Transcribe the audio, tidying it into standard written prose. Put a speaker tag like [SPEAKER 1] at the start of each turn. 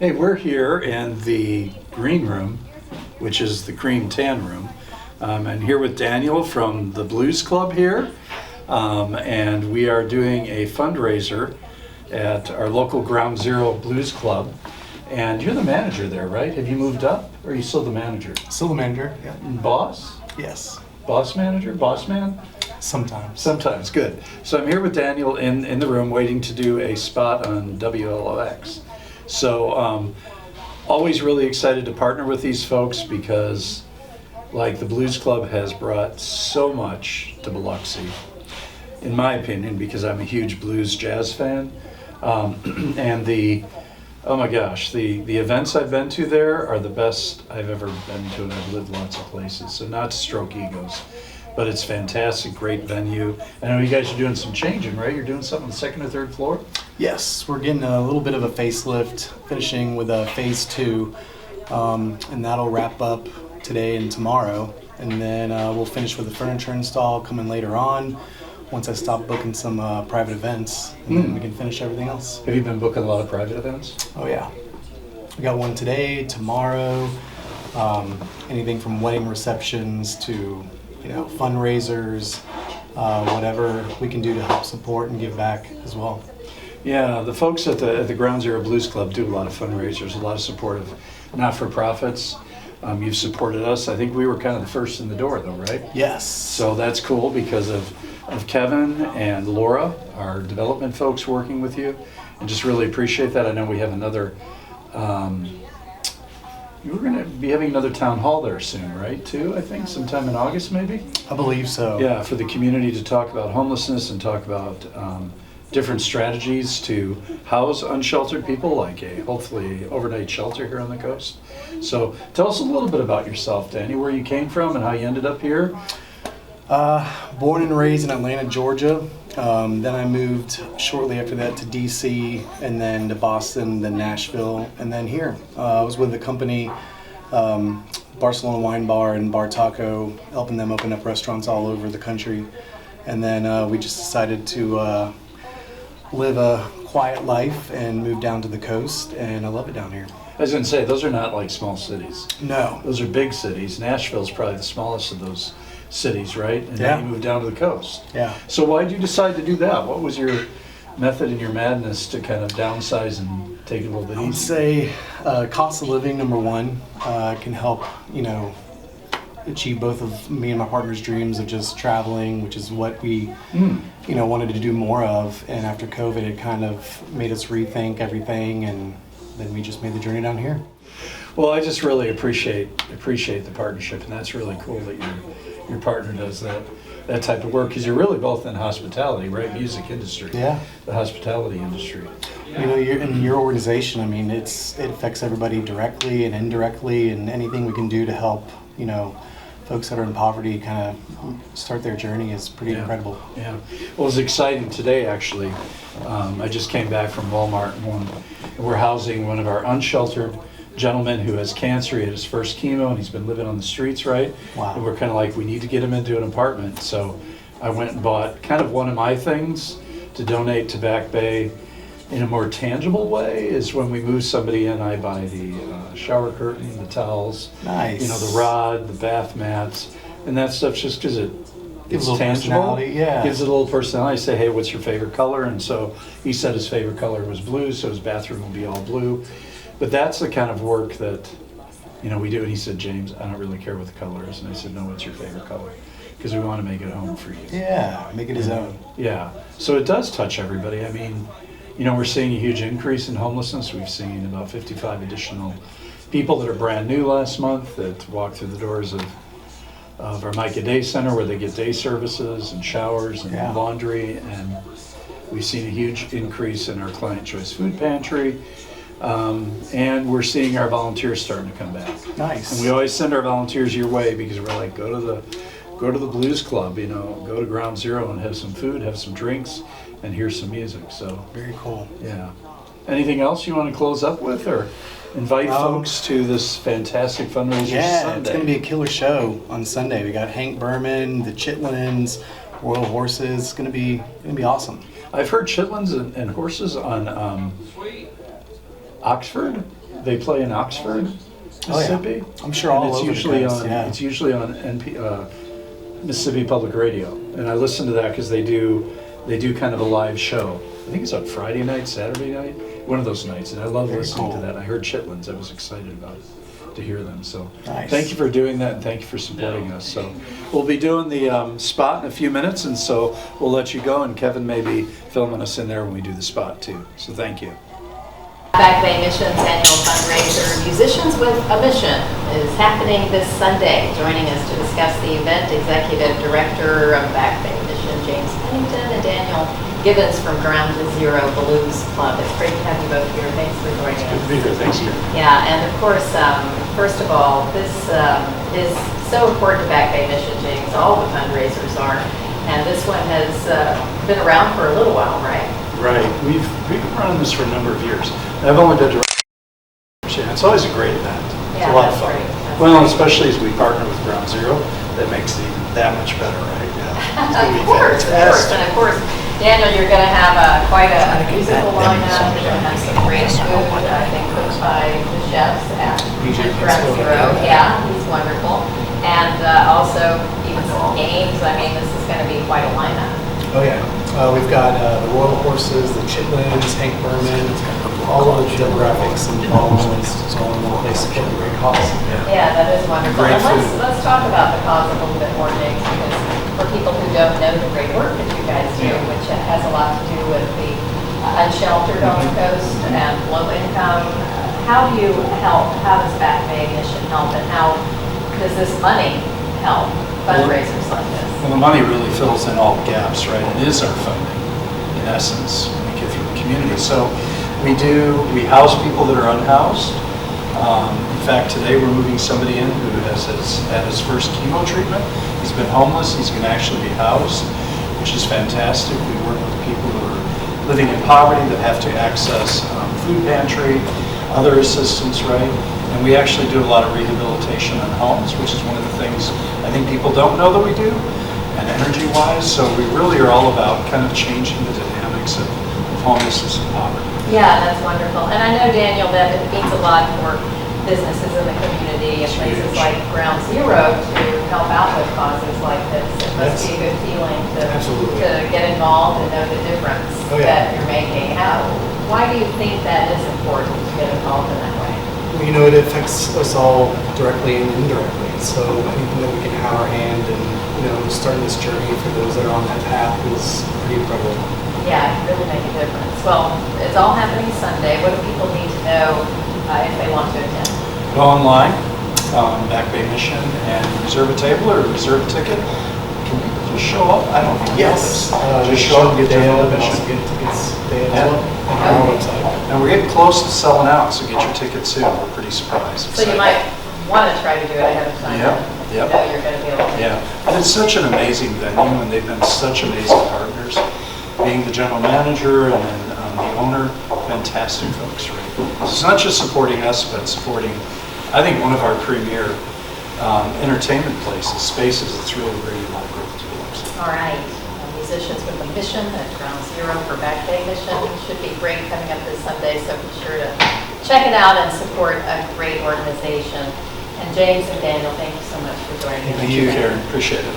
[SPEAKER 1] Hey, we're here in the green room, which is the cream tan room. And here with Daniel from the Blues Club here. And we are doing a fundraiser at our local Ground Zero Blues Club. And you're the manager there, right? Have you moved up, or are you still the manager?
[SPEAKER 2] Still the manager, yeah.
[SPEAKER 1] Boss?
[SPEAKER 2] Yes.
[SPEAKER 1] Boss manager? Boss man?
[SPEAKER 2] Sometimes.
[SPEAKER 1] Sometimes, good. So I'm here with Daniel in the room waiting to do a spot on WLOX. So always really excited to partner with these folks because like the Blues Club has brought so much to Biloxi, in my opinion, because I'm a huge blues jazz fan. And oh my gosh, the events I've been to there are the best I've ever been to, and I've lived lots of places. So not to stroke egos, but it's fantastic, great venue. I know you guys are doing some changing, right? You're doing something on the second or third floor?
[SPEAKER 2] Yes, we're getting a little bit of a facelift, finishing with a phase 2, and that'll wrap up today and tomorrow. And then we'll finish with the furniture install coming later on, once I stop booking some private events, and then we can finish everything else.
[SPEAKER 1] Have you been booking a lot of private events?
[SPEAKER 2] Oh yeah. We got one today, tomorrow, anything from wedding receptions to fundraisers, whatever we can do to help support and give back as well.
[SPEAKER 1] Yeah, the folks at the Ground Zero Blues Club do a lot of fundraisers, a lot of support of not-for-profits. You've supported us. I think we were kind of the first in the door though, right?
[SPEAKER 2] Yes.
[SPEAKER 1] So that's cool because of Kevin and Laura, our development folks, working with you, and just really appreciate that. I know we have another, we're going to be having another town hall there soon, right, too, I think, sometime in August maybe?
[SPEAKER 2] I believe so.
[SPEAKER 1] Yeah, for the community to talk about homelessness and talk about different strategies to house unsheltered people, like a hopefully overnight shelter here on the coast. So tell us a little bit about yourself, Danny, where you came from and how you ended up here.
[SPEAKER 2] Born and raised in Atlanta, Georgia. Then I moved shortly after that to DC, and then to Boston, then Nashville, and then here. I was with the company Barcelona Wine Bar and Bar Taco, helping them open up restaurants all over the country. And then we just decided to live a quiet life and move down to the coast, and I love it down here.
[SPEAKER 1] I was going to say, those are not like small cities.
[SPEAKER 2] No.
[SPEAKER 1] Those are big cities. Nashville's probably the smallest of those cities, right? And
[SPEAKER 2] Yeah.
[SPEAKER 1] then you moved down to the coast.
[SPEAKER 2] Yeah.
[SPEAKER 1] So why did you decide to do that? What was your method in your madness to kind of downsize and take it a little bit
[SPEAKER 2] I would
[SPEAKER 1] easy?
[SPEAKER 2] say cost of living, number one, can help, achieve both of me and my partner's dreams of just traveling, which is what we, wanted to do more of. And after COVID, it kind of made us rethink everything, and then we just made the journey down here.
[SPEAKER 1] Well, I just really appreciate the partnership, and that's really cool that your partner does that type of work, because you're really both in hospitality, right? Music industry.
[SPEAKER 2] Yeah.
[SPEAKER 1] The hospitality industry.
[SPEAKER 2] You're in your organization. I mean, it affects everybody directly and indirectly, and anything we can do to help, folks that are in poverty kind of start their journey is pretty incredible.
[SPEAKER 1] Yeah. Well, it was exciting today, actually. I just came back from Walmart, and we're housing one of our unsheltered gentlemen who has cancer. He had his first chemo, and he's been living on the streets, right?
[SPEAKER 2] Wow.
[SPEAKER 1] And we're kind of like, we need to get him into an apartment. So I went and bought kind of one of my things to donate to Back Bay in a more tangible way. Is when we move somebody in, I buy the shower curtain, the towels,
[SPEAKER 2] Nice.
[SPEAKER 1] the rod, the bath mats, and that stuff, just because
[SPEAKER 2] Gives
[SPEAKER 1] it's
[SPEAKER 2] a little
[SPEAKER 1] tangible.
[SPEAKER 2] personality, yeah.
[SPEAKER 1] Gives it a little personality. I say, hey, what's your favorite color? And so he said his favorite color was blue, so his bathroom will be all blue. But that's the kind of work that, we do. And he said, James, I don't really care what the color is. And I said, no, what's your favorite color? Because we want to make it a home for you.
[SPEAKER 2] Yeah, make it his own.
[SPEAKER 1] Yeah. So it does touch everybody. I mean, we're seeing a huge increase in homelessness. We've seen about 55 additional people that are brand new last month that walk through the doors of our Micah Day Center, where they get day services and showers and laundry. And we've seen a huge increase in our Client Choice Food Pantry. And we're seeing our volunteers starting to come back.
[SPEAKER 2] Nice.
[SPEAKER 1] And we always send our volunteers your way because we're like, go to the Blues Club, go to Ground Zero and have some food, have some drinks, and hear some music. So
[SPEAKER 2] Very cool.
[SPEAKER 1] yeah. Anything else you want to close up with, or invite folks to this fantastic fundraiser Sunday?
[SPEAKER 2] It's going to be a killer show on Sunday. We got Hank Berumen, the Chitlins, Royal Horses. It's going to be awesome.
[SPEAKER 1] I've heard Chitlins and horses on Oxford. they play in Oxford, Mississippi.
[SPEAKER 2] I'm sure all
[SPEAKER 1] and it's
[SPEAKER 2] over
[SPEAKER 1] usually
[SPEAKER 2] the place,
[SPEAKER 1] on.
[SPEAKER 2] yeah.
[SPEAKER 1] It's usually on Mississippi Public Radio, and I listen to that because they do kind of a live show. I think it's on Friday night, Saturday night, one of those nights, and I love listening to
[SPEAKER 2] cool.
[SPEAKER 1] that. I heard Chitlins. I was excited about it, to hear them. So
[SPEAKER 2] Nice.
[SPEAKER 1] thank you for doing that, and thank you for supporting us. So we'll be doing the spot in a few minutes, and so we'll let you go, and Kevin may be filming us in there when we do the spot too. So thank you.
[SPEAKER 3] Back Bay Mission's annual fundraiser, Musicians with a Mission, is happening this Sunday. Joining us to discuss the event, Executive Director of Back Bay Mission, James Pennington, and Daniel Gibbons from Ground to Zero Blues Club. It's great to have you both here. Thanks for joining us.
[SPEAKER 1] Good to be here. Thanks, Karen.
[SPEAKER 3] Yeah, and of course, first of all, this is so important to Back Bay Mission, James. All the fundraisers are. And this one has been around for a little while, right?
[SPEAKER 1] Right. We've been running this for a number of years. I've only been to it's always a great event. It's
[SPEAKER 3] Yeah,
[SPEAKER 1] a lot of
[SPEAKER 3] that's
[SPEAKER 1] fun.
[SPEAKER 3] great. That's
[SPEAKER 1] Well,
[SPEAKER 3] great.
[SPEAKER 1] especially as we partner with Ground Zero, that makes it even that much better, right? Yeah. It's gonna be
[SPEAKER 3] Of course,
[SPEAKER 1] fantastic.
[SPEAKER 3] and of course, Daniel, you're going to have quite a musical lineup. You're going to have some great food, I think, cooked by the chefs at Ground Zero. Yeah, he's wonderful. And also even some games. I mean, this is going to be quite a lineup.
[SPEAKER 2] Oh yeah, we've got the Royal Horses, the Chitlins, Hank Berumen, all of the demographics involved. It's all in one place, supporting a great cause.
[SPEAKER 3] Yeah, that is wonderful.
[SPEAKER 1] Great
[SPEAKER 3] And
[SPEAKER 1] food.
[SPEAKER 3] let's talk about the cause a little bit more, James, because for people who don't know the great work that you guys do, which has a lot to do with the unsheltered on the coast and low income, how do you help? How does Back Bay Mission help, and how does this money help fundraisers like this?
[SPEAKER 1] Well, the money really fills in all the gaps, right? It is our funding, in essence, when we get through the community. So we house people that are unhoused. In fact, today we're moving somebody in who had his first chemo treatment. He's been homeless. He's going to actually be housed, which is fantastic. We work with people who are living in poverty that have to access food pantry, other assistance, right? And we actually do a lot of rehabilitation in homes, which is one of the things I think people don't know that we do, and energy-wise. So we really are all about kind of changing the dynamics of homelessness and poverty.
[SPEAKER 3] Yeah, that's wonderful. And I know, Daniel, that it means a lot for businesses in the community and places
[SPEAKER 1] Huge.
[SPEAKER 3] like Ground Zero to help out with causes like this. It must be a good feeling
[SPEAKER 2] Absolutely.
[SPEAKER 3] to get involved and know the difference
[SPEAKER 2] Oh, yeah.
[SPEAKER 3] that you're making. Why do you think that is important to get involved in that way?
[SPEAKER 2] You know, it affects us all directly and indirectly. So anything that we can have our hand and, starting this journey for those that are on that path is pretty incredible.
[SPEAKER 3] Yeah, it can really make a difference. Well, it's all happening Sunday. What do people need to know if they want to attend?
[SPEAKER 1] Go online, Back Bay Mission, and reserve a table or reserve a ticket. Can you just show up? I don't think
[SPEAKER 2] Yes.
[SPEAKER 1] Just show up, get
[SPEAKER 2] day
[SPEAKER 1] your
[SPEAKER 2] of, and
[SPEAKER 1] mission.
[SPEAKER 2] also get tickets day of
[SPEAKER 1] Yeah.
[SPEAKER 2] as well on our website.
[SPEAKER 1] And we're getting close to selling out, so get your tickets soon. We're pretty surprised.
[SPEAKER 3] So you might want to try to do it ahead of time.
[SPEAKER 1] Yep,
[SPEAKER 3] You
[SPEAKER 1] yep.
[SPEAKER 3] know you're going to be able to.
[SPEAKER 1] Yeah, and it's such an amazing venue, and they've been such amazing partners. Being the general manager and then the owner, fantastic folks, right? So it's not just supporting us, but supporting, I think, one of our premier entertainment places, spaces that's really bringing a lot of growth to Biloxi.
[SPEAKER 3] All right. Musicians with a Mission at Ground Zero for Back Bay Mission. Should be great coming up this Sunday, so be sure to check it out and support a great organization. And James and Daniel, thank you so much for joining us.
[SPEAKER 1] Thank you, Karen. Appreciate it.